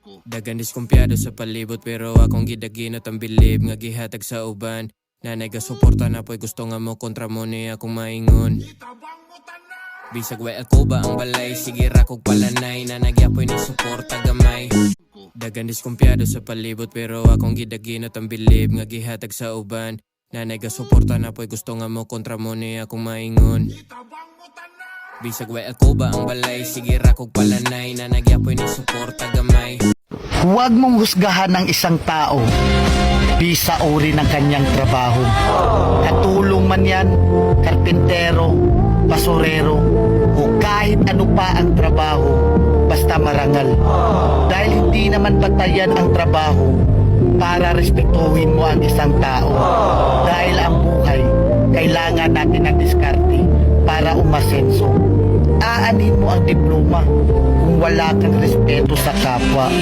Dagan diskumpiyado sa palibot pero akong gidaginot ang bilib nga gihatag sa uban. Nanay ga suporta na po'y gusto nga mo kontra mo ni akong maingon. Bisag way ako ba ang balay, sige ra kog palanay na nagyapoy ni suporta gamay. Dagan diskumpiyado sa palibot pero akong gidaginot ang bilib nga gihatag sa uban. Nanay ga suporta na po'y gusto nga mo kontra mo ni akong maingon. Bisag way ako ba ang balay, sige ra kog palanay na nagyapoy ni suporta gamay. Huwag mong husgahan ng isang tao bisa uri ng kanyang trabaho. Katulong man yan, karpintero, basurero, o kahit ano pa ang trabaho, basta marangal. Dahil hindi naman batayan ang trabaho para respetuhin mo ang isang tao. Dahil ang buhay, kailangan natin ng diskarte para umasenso. Aanin mo ang diploma kung wala kang respeto sa kapwa.